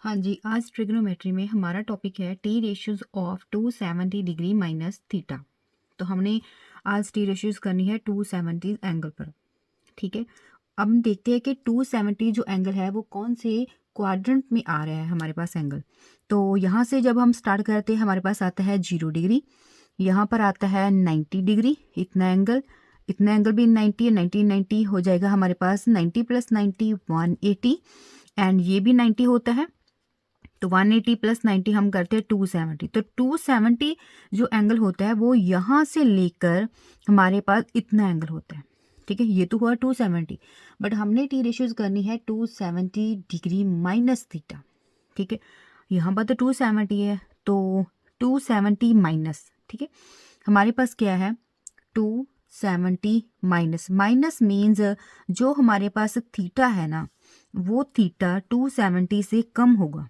हाँ जी, आज ट्रिग्नोमेट्री में हमारा टॉपिक है T ratios of 270 degree minus theta. तो हमने आज टी रेशियोज करनी है 270 एंगल पर। ठीक है, अब हम देखते हैं कि 270 जो एंगल है वो कौन से क्वाड्रेंट में आ रहा है हमारे पास एंगल। तो यहाँ से जब हम स्टार्ट करते हैं हमारे पास आता है 0 डिग्री, यहाँ पर आता है 90 डिग्री, इतना एंगल भी 90 है, 90 हो जाएगा हमारे पास 90 प्लस 90 180, एंड ये भी 90 होता है। तो 180 प्लस 90 हम करते हैं 270। तो 270 जो एंगल होता है वो यहाँ से लेकर हमारे पास इतना एंगल होता है। ठीक है, ये तो हुआ 270, बट हमने टी रेशियोज करनी है 270 डिग्री माइनस थीटा। ठीक है, यहाँ पर तो 270 है, तो 270 माइनस, ठीक है, हमारे पास क्या है 270 माइनस, माइनस मीन्स जो हमारे पास थीटा है ना वो थीटा 270 से कम होगा,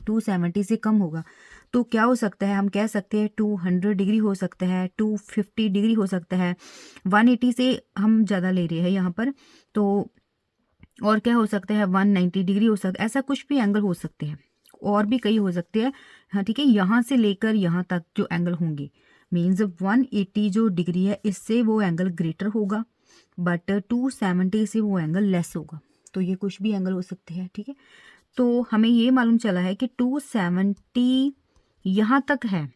270 से कम होगा। तो क्या हो सकता है, हम कह सकते हैं 200 डिग्री हो सकता है, 250 डिग्री हो सकता है, 180 से हम ज़्यादा ले रहे हैं यहाँ पर। तो और क्या हो सकता है, 190 डिग्री हो सकता है, ऐसा कुछ भी एंगल हो सकते हैं, और भी कई हो सकते हैं। हाँ ठीक है, यहाँ से लेकर यहाँ तक जो एंगल होंगे मीन्स 180 जो डिग्री है इससे वो एंगल ग्रेटर होगा, बट 270 से वो एंगल लेस होगा। तो ये कुछ भी एंगल हो सकते हैं। ठीक है, तो हमें ये मालूम चला है कि 270 यहाँ तक है।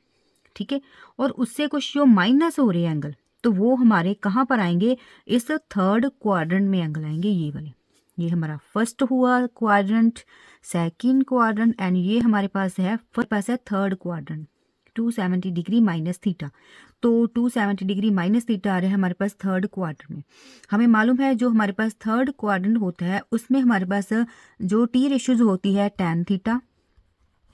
ठीक है, और उससे कुछ जो माइनस हो रहे हैं एंगल, तो वो हमारे कहाँ पर आएंगे, इस थर्ड क्वाड्रेंट में एंगल आएंगे, ये वाले। ये हमारा फर्स्ट हुआ क्वाड्रेंट, सेकंड क्वाड्रेंट, एंड ये हमारे पास है third quadrant, 270 degree minus theta. तो 270 डिग्री माइनस थीटा आ रहा है हमारे पास थर्ड क्वाड्रेंट में। हमें मालूम है जो हमारे पास थर्ड क्वाड्रेंट होता है उसमें हमारे पास जो टी रेशियोज होती है tan theta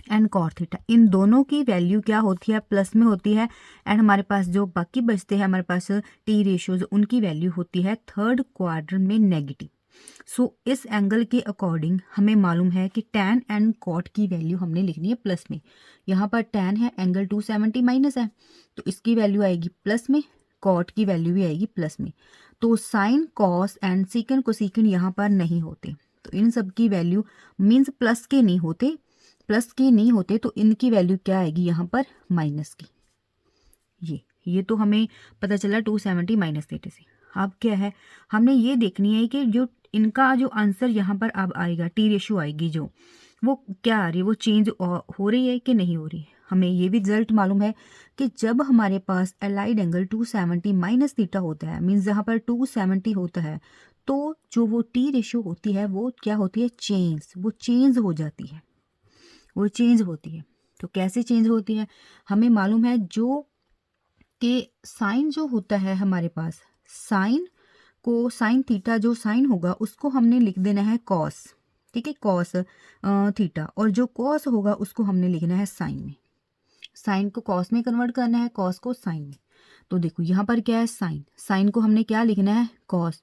and cot theta, इन दोनों की वैल्यू क्या होती है, प्लस में होती है। एंड हमारे पास जो बाकी बचते हैं हमारे पास टी रेशियोज, उनकी वैल्यू होती है थर्ड क्वाड्रेंट में नेगेटिव। सो इस एंगल के अकॉर्डिंग हमें मालूम है कि tan एंड कॉट की वैल्यू हमने लिखनी है प्लस में। यहाँ पर tan है, एंगल 270 माइनस है, तो इसकी वैल्यू आएगी प्लस में, कॉट की वैल्यू भी आएगी प्लस में। तो साइन कॉस एंड सीकन कोसीकन यहाँ पर नहीं होते, तो इन सब की वैल्यू मीन्स प्लस के नहीं होते, तो इनकी वैल्यू क्या आएगी यहाँ पर, माइनस की। ये तो हमें पता चला 270 माइनस थीटा से। अब क्या है, हमने ये देखनी है कि जो इनका जो आंसर यहाँ पर अब आएगा, टी रेशियो आएगी जो, वो क्या आ रही है, वो चेंज हो रही है कि नहीं हो रही है। हमें ये भी रिजल्ट मालूम है कि जब हमारे पास एलाइड एंगल 270 माइनस थीटा होता है, मीन्स जहाँ पर 270 होता है, तो जो वो टी रेशियो होती है वो क्या होती है, वो चेंज हो जाती है, वो चेंज होती है। तो कैसे चेंज होती है, हमें मालूम है जो कि साइन जो होता है हमारे पास, साइन थीटा जो साइन होगा उसको हमने लिख देना है कॉस। ठीक है, कॉस थीटा, और जो कॉस होगा उसको हमने लिखना है साइन में। साइन को कॉस में कन्वर्ट करना है, कॉस को साइन में। तो देखो यहाँ पर क्या है, साइन को हमने क्या लिखना है, कॉस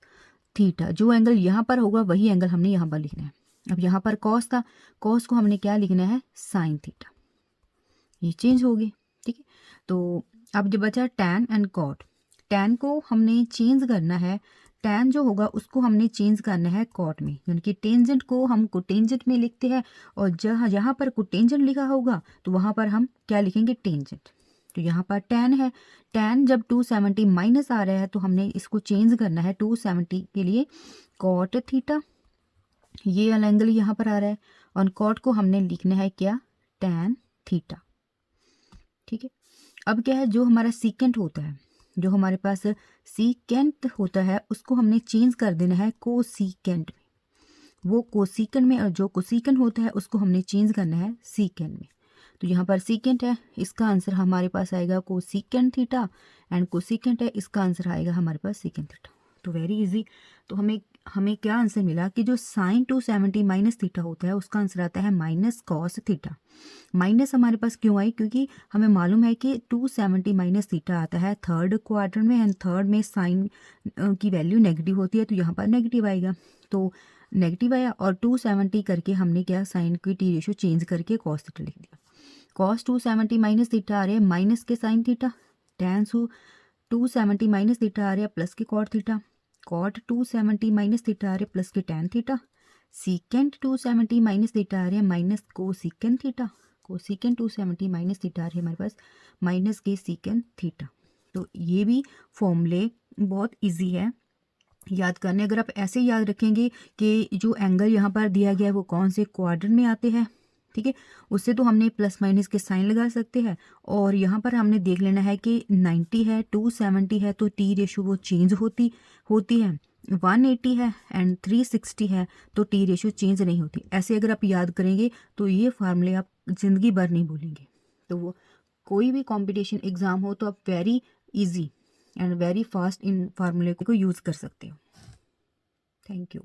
थीटा, जो एंगल यहाँ पर होगा वही एंगल हमने यहाँ पर लिखना है। अब यहाँ पर कॉस था, कॉस को हमने क्या लिखना है, साइन थीटा, ये चेंज हो गई। ठीक है, तो अब जो बचा टैन एंड कॉट, टैन को हमने चेंज करना है, टैन जो होगा उसको हमने चेंज करना है कॉट में, यानी कि टेंजेंट को हम कोटेंजेंट में लिखते हैं, और जहाँ पर कोटेंजेंट लिखा होगा तो वहाँ पर हम क्या लिखेंगे, टेंजेंट। तो यहाँ पर टैन है, टैन जब 270 माइनस आ रहा है तो हमने इसको चेंज करना है 270 के लिए कॉट थीटा, ये वाला एंगल यहाँ पर आ रहा है, और कॉट को हमने लिखना है क्या, टैन थीटा। ठीक है, अब क्या है, जो हमारा सीकेंट होता है, जो हमारे पास सीकेंट होता है उसको हमने चेंज कर देना है कोसीकेंट में, वो कोसीकेंट में, और जो कोसीकेंट होता है उसको हमने चेंज करना है सीकेंट में। तो यहाँ पर सीकेंट है, इसका आंसर हमारे पास आएगा कोसीकेंट थीटा, एंड कोसीकेंट है, इसका आंसर आएगा हमारे पास सीकेंट थीटा। तो वेरी इजी। तो हमें हमें क्या आंसर मिला कि जो साइन 270 माइनस थीटा होता है उसका आंसर आता है माइनस कॉस थीटा। माइनस हमारे पास क्यों आई, क्योंकि हमें मालूम है कि 270 माइनस थीटा आता है थर्ड क्वाड्रेंट में, एंड थर्ड में साइन की वैल्यू नेगेटिव होती है, तो यहाँ पर नेगेटिव आएगा, तो नेगेटिव आया, और 270 करके हमने क्या, साइन की टी रेशियो चेंज करके कॉस थीटा लिख दिया। कॉस 270 माइनस थीटा आ रहा है माइनस के sine theta, tan 270 minus theta आ रहा है प्लस के cot theta, cot 270 minus theta आ रहा है प्लस के tan theta, secant 270 minus theta आ रहा है minus cosecant theta, cosecant 270 minus theta आ रही है हमारे पास माइनस के सीकेंट थीटा। तो ये भी फॉर्मूले बहुत इजी है याद करने। अगर आप ऐसे याद रखेंगे कि जो एंगल यहाँ पर दिया गया है वो कौन से क्वाड्रेंट में आते हैं, ठीक है, उससे तो हमने प्लस माइनस के साइन लगा सकते हैं। और यहाँ पर हमने देख लेना है कि 90 है 270 है तो टी रेशो वो चेंज होती होती है, 180 है एंड 360 है तो टी रेशो चेंज नहीं होती। ऐसे अगर आप याद करेंगे तो ये फार्मूले आप ज़िंदगी भर नहीं भूलेंगे। तो वो कोई भी कंपटीशन एग्ज़ाम हो तो आप very easy and very fast in फार्मूले को यूज़ कर सकते हो। Thank you.